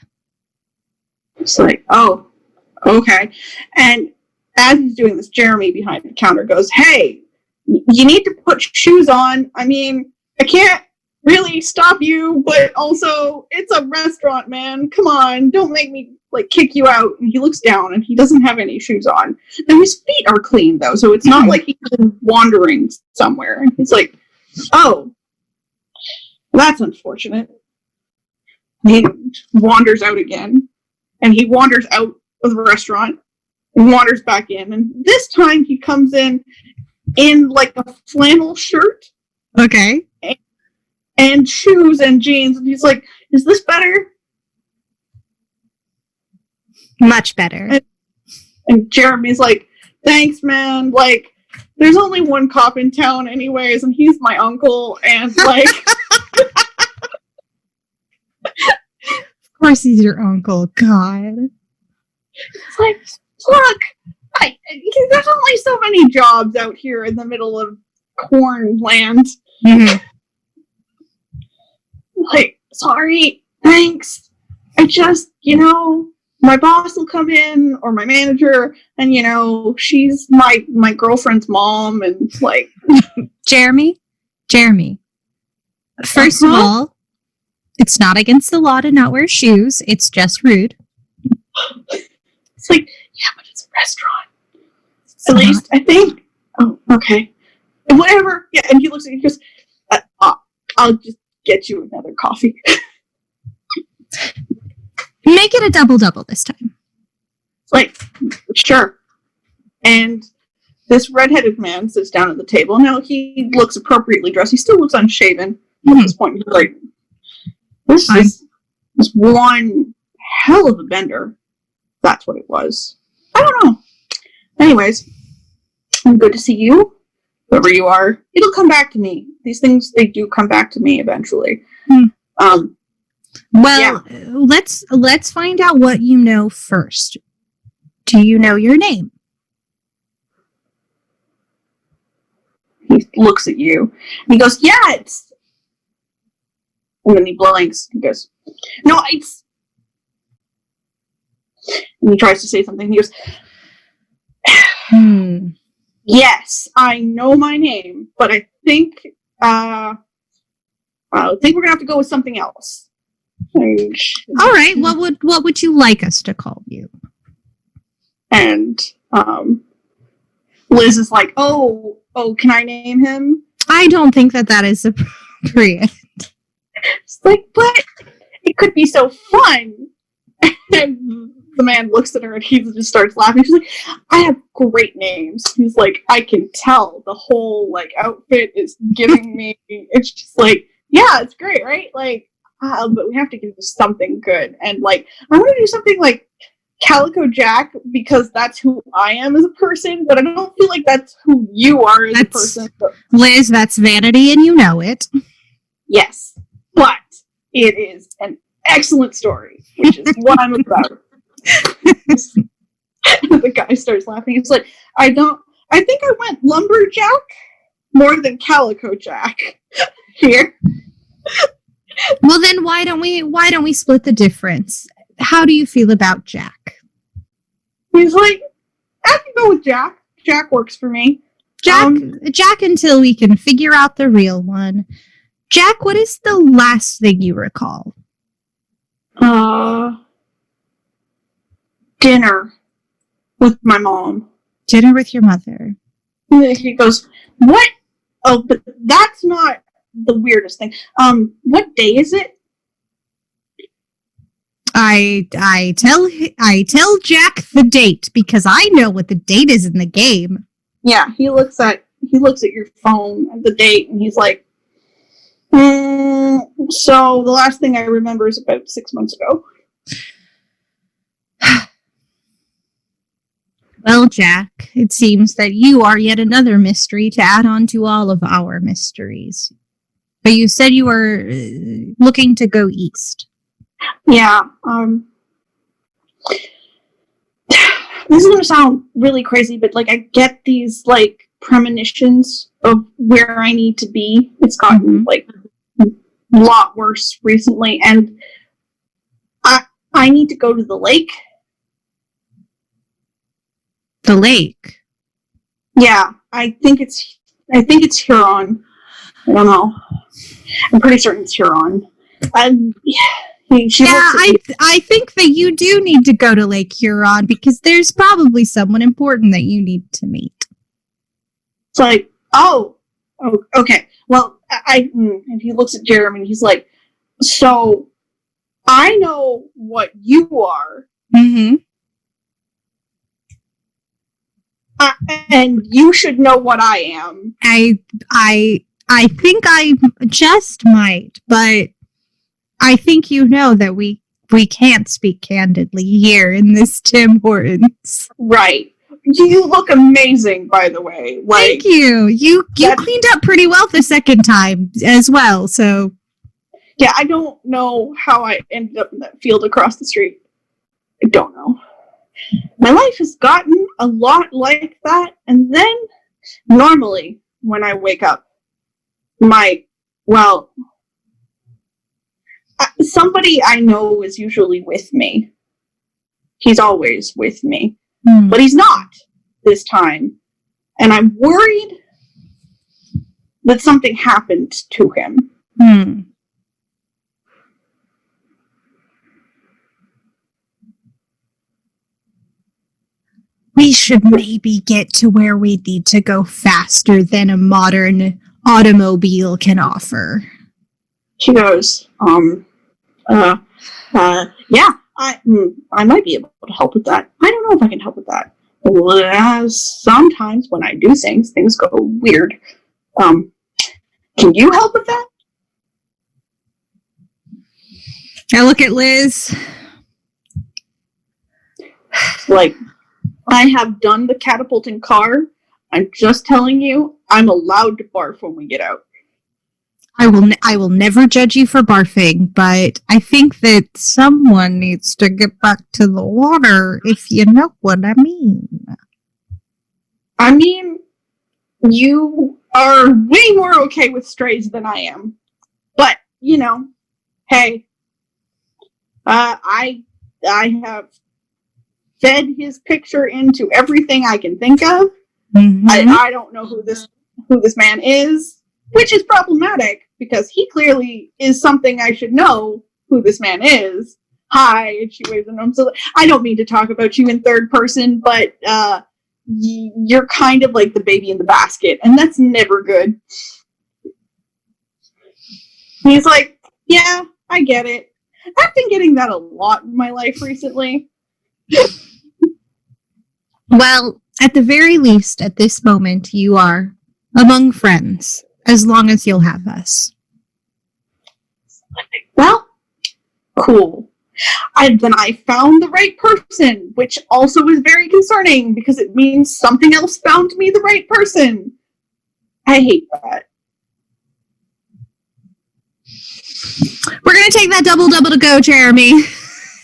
It's like, oh, okay. And as he's doing this, Jeremy behind the counter goes, "Hey, you need to put shoes on. I mean, I can't really stop you, but also it's a restaurant, man. Come on, don't make me like kick you out." And he looks down and he doesn't have any shoes on. And his feet are clean though, so it's not like he's been wandering somewhere. And he's like, "Oh, that's unfortunate." He wanders out again, and he wanders out of the restaurant and wanders back in, and this time he comes in like a flannel shirt,
Okay.
and shoes and jeans, and he's like, "Is this better?"
Much better.
And Jeremy's like, "Thanks, man. Like, there's only one cop in town anyways, and he's my uncle, and like..."
Of course he's your uncle. God.
It's like, look, there's only so many jobs out here in the middle of corn land.
Mm-hmm.
Like, sorry, thanks. I just, my boss will come in, or my manager, and she's my girlfriend's mom, and like...
Jeremy, first of all, it's not against the law to not wear shoes. It's just rude.
It's like, yeah, but it's a restaurant. At least, I think. Oh, okay. Whatever. Yeah, and he looks at you and goes, "I'll just get you another coffee."
Make it a double-double this time.
Like, sure. And this redheaded man sits down at the table. Now, he looks appropriately dressed. He still looks unshaven at this point. He's like, this is one hell of a bender. That's what it was. I don't know. Anyways, good to see you, whoever you are. It'll come back to me. These things, they do come back to me eventually.
Well, let's find out what you know first. Do you know your name?
He looks at you and he goes, yeah, it's... And then he blinks. He goes, no, it's... And he tries to say something. He goes, yes, I know my name, but I think we're gonna have to go with something else.
All right. What would you like us to call you?
And Liz is like, oh, can I name him?
I don't think that is appropriate.
It's like, but it could be so fun. And the man looks at her and he just starts laughing. She's like, I have great names. He's like, I can tell the whole like outfit is giving me. It's just like, yeah, it's great, right? Like, but we have to give you something good. And like, I want to do something like Calico Jack because that's who I am as a person, but I don't feel like that's who you are as a person.
Liz, that's vanity and you know it.
Yes, but it is an excellent story, which is what I'm about. The guy starts laughing. He's like, I think I went lumberjack more than Calico Jack here.
Well, then why don't we split the difference? How do you feel about Jack?
He's like, I can go with Jack. Jack works for me.
Jack until we can figure out the real one. Jack, what is the last thing you recall?
Dinner with my mom.
Dinner with your mother.
He goes, what? Oh, but that's not the weirdest thing. What day is it?
I tell Jack the date because I know what the date is in the game.
Yeah, he looks at your phone at the date and he's like, so the last thing I remember is about 6 months ago.
Well, Jack, it seems that you are yet another mystery to add on to all of our mysteries. But you said you were looking to go east.
Yeah, this is gonna sound really crazy, but like I get these like premonitions of where I need to be. It's gotten like a lot worse recently, and I need to go to the lake.
The lake?
Yeah, I think it's Huron. I don't know. I'm pretty certain it's Huron.
I think that you do need to go to Lake Huron because there's probably someone important that you need to meet.
It's like, oh, okay. Well, and he looks at Jeremy and he's like, so I know what you are.
Mm-hmm.
And you should know what I am.
I think I just might, but I think you know that we can't speak candidly here in this Tim Hortons.
Right. You look amazing, by the way. Like,
thank you. You cleaned up pretty well the second time as well, so.
Yeah, I don't know how I ended up in that field across the street. I don't know. My life has gotten a lot like that, and then normally when I wake up, somebody I know is usually with me. He's always with me, but he's not this time, and I'm worried that something happened to him.
We should maybe get to where we need to go faster than a modern automobile can offer.
She goes, yeah, I might be able to help with that. I don't know if I can help with that. Sometimes when I do things go weird. Can you help with that?
I look at Liz.
Like, I have done the catapulting car. I'm just telling you, I'm allowed to barf when we get out.
I will never judge you for barfing, but I think that someone needs to get back to the water, if you know what I mean.
I mean, you are way more okay with strays than I am. But, you know, hey, I have fed his picture into everything I can think of.
Mm-hmm.
I don't know who this man is, which is problematic because he clearly is something I should know who this man is. Hi, and she waves an arm. So I don't mean to talk about you in third person, but you're kind of like the baby in the basket, and that's never good. He's like, yeah, I get it. I've been getting that a lot in my life recently.
Well, at the very least, at this moment, you are among friends, as long as you'll have us.
Well, cool. Then I found the right person, which also is very concerning because it means something else found me the right person. I hate that.
We're going to take that double to go, Jeremy.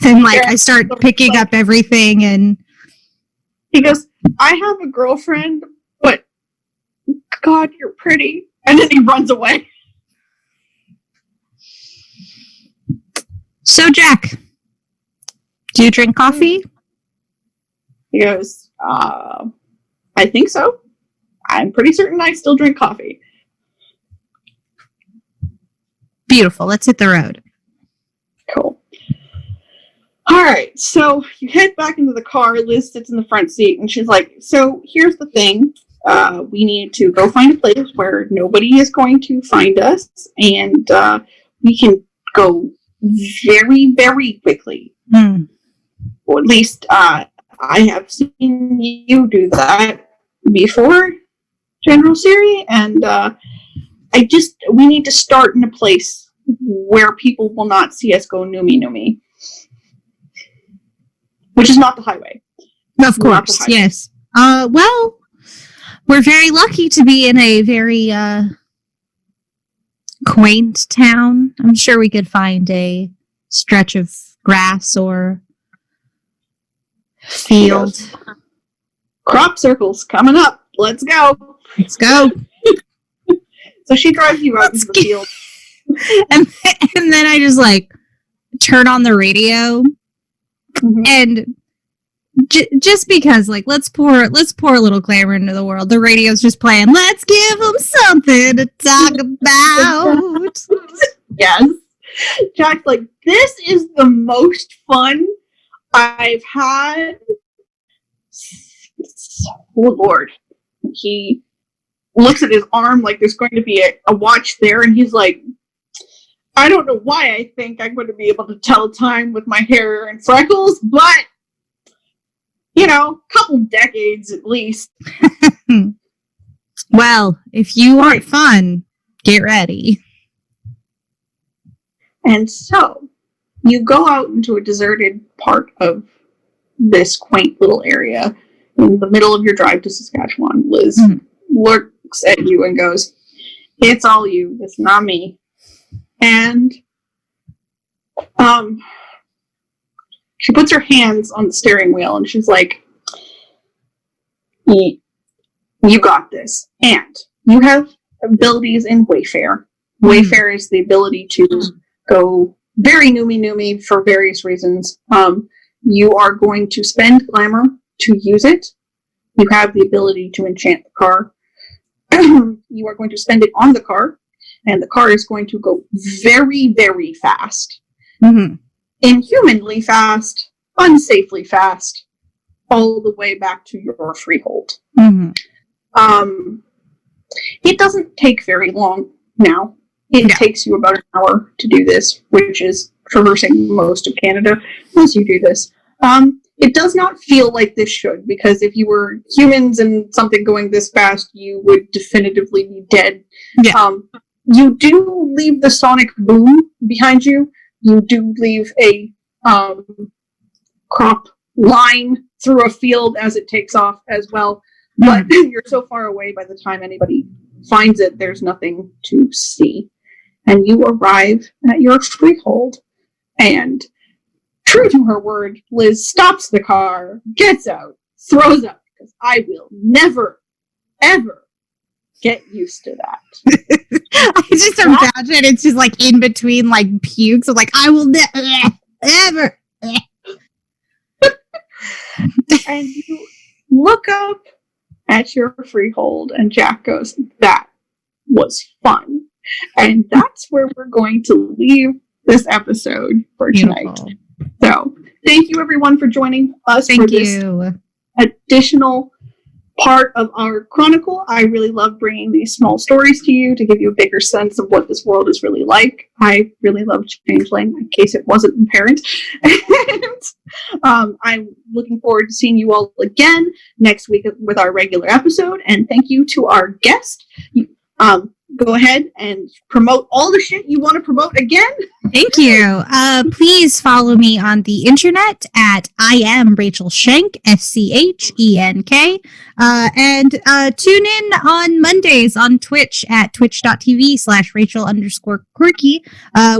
And I start picking up everything and...
He goes, I have a girlfriend, but God, you're pretty. And then he runs away.
So, Jack, do you drink coffee?
He goes, I think so. I'm pretty certain I still drink coffee.
Beautiful. Let's hit the road.
Cool. All right, so you head back into the car. Liz sits in the front seat, and she's like, so here's the thing. We need to go find a place where nobody is going to find us, and we can go very, very quickly. Or at least I have seen you do that before, General Siri, and we need to start in a place where people will not see us go noomy. Which is not the highway.
Of course, yes. Well, we're very lucky to be in a very quaint town. I'm sure we could find a stretch of grass or field.
Crop circles coming up. Let's go.
Let's go.
So she drives you out into the field.
And then I just turn on the radio. Mm-hmm. And just because, let's pour a little glamour into the world. The radio's just playing. Let's give them something to talk about.
Yes. Jack's like, this is the most fun I've had. Oh, Lord. He looks at his arm like there's going to be a watch there, and he's like, I don't know why I think I'm going to be able to tell time with my hair and freckles, but, couple decades at least.
Well, if you want fun, get ready.
And so, you go out into a deserted part of this quaint little area in the middle of your drive to Saskatchewan. Liz looks at you and goes, it's all you, it's not me. And she puts her hands on the steering wheel and she's like, you got this. And you have abilities in Wayfair. Wayfair is the ability to go very noomy for various reasons. You are going to spend glamour to use it. You have the ability to enchant the car. You are going to spend it on the car. And the car is going to go very, very fast. Mm-hmm. Inhumanly fast, unsafely fast, all the way back to your freehold. Mm-hmm. It doesn't take very long now. It takes you about an hour to do this, which is traversing most of Canada as you do this. It does not feel like this should, because if you were humans and something going this fast, you would definitively be dead.
Yeah.
You do leave the sonic boom behind you. You do leave a crop line through a field as it takes off as well. But you're so far away by the time anybody finds it, there's nothing to see. And you arrive at your freehold, and true to her word, Liz stops the car, gets out, throws up, because I will never, ever get used to that.
I just imagine it's just like in between like pukes of like, I will never, ever.
And you look up at your freehold, and Jack goes, that was fun. And that's where we're going to leave this episode for tonight.
Beautiful.
So, thank you everyone for joining us
Thank
for this
you.
additional part of our chronicle. I really love bringing these small stories to you to give you a bigger sense of what this world is really like. I really love Changeling, in case it wasn't apparent. And I'm looking forward to seeing you all again next week with our regular episode. And thank you to our guest. Go ahead and promote all the shit you want to promote again.
Thank you. Please follow me on the internet at I am Rachel Schenk, SCHENK. And tune in on Mondays on Twitch at twitch.tv/Rachel_Quirky,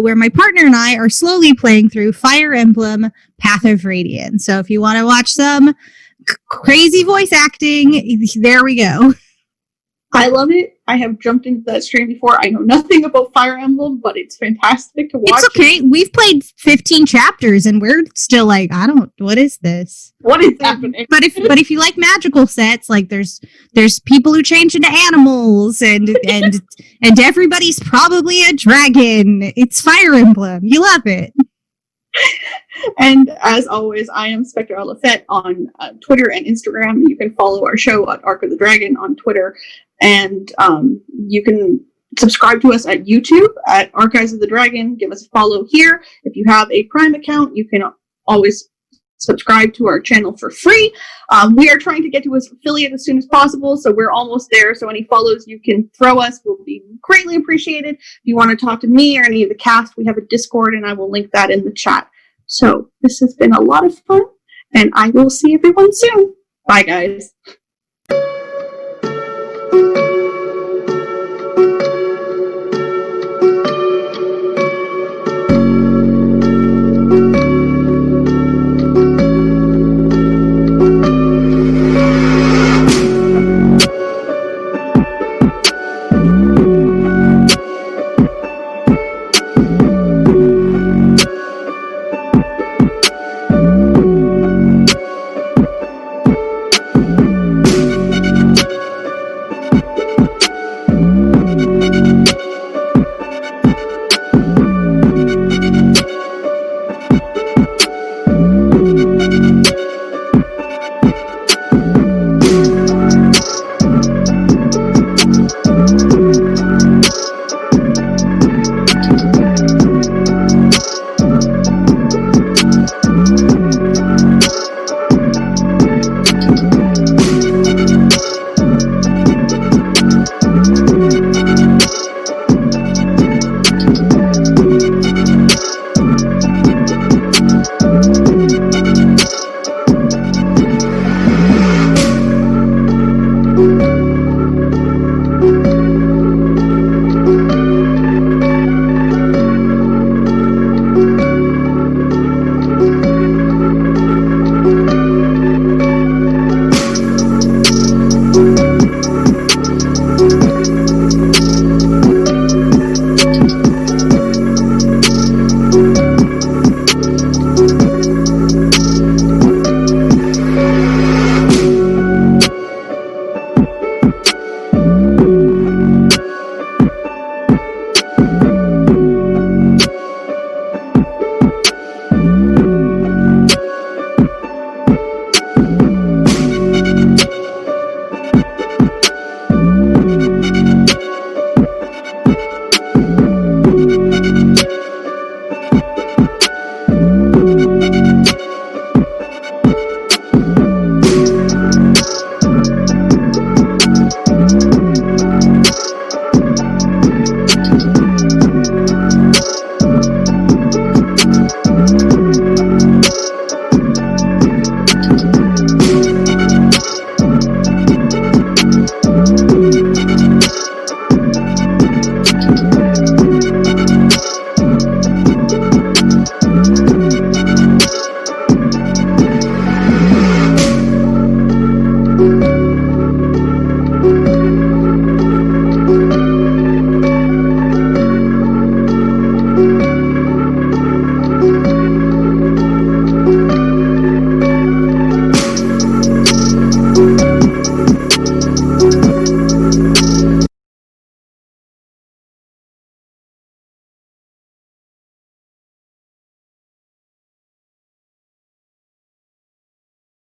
where my partner and I are slowly playing through Fire Emblem Path of Radiance. So if you want to watch some crazy voice acting, there we go.
I love it. I have jumped into that stream before. I know nothing about Fire Emblem, but it's fantastic to watch.
It's okay. We've played 15 chapters and we're still like, what is this?
What is happening?
But if you like magical sets, like there's people who change into animals and everybody's probably a dragon. It's Fire Emblem. You love it.
And as always, I am Spectre Lafette on Twitter and Instagram. You can follow our show at Arc of the Dragon on Twitter. And you can subscribe to us at YouTube at Archives of the Dragon. Give us a follow here. If you have a Prime account, you can always subscribe to our channel for free. We are trying to get to an affiliate as soon as possible, so we're almost there. So any follows you can throw us will be greatly appreciated. If you want to talk to me or any of the cast, we have a Discord, and I will link that in the chat. So this has been a lot of fun, and I will see everyone soon. Bye, guys.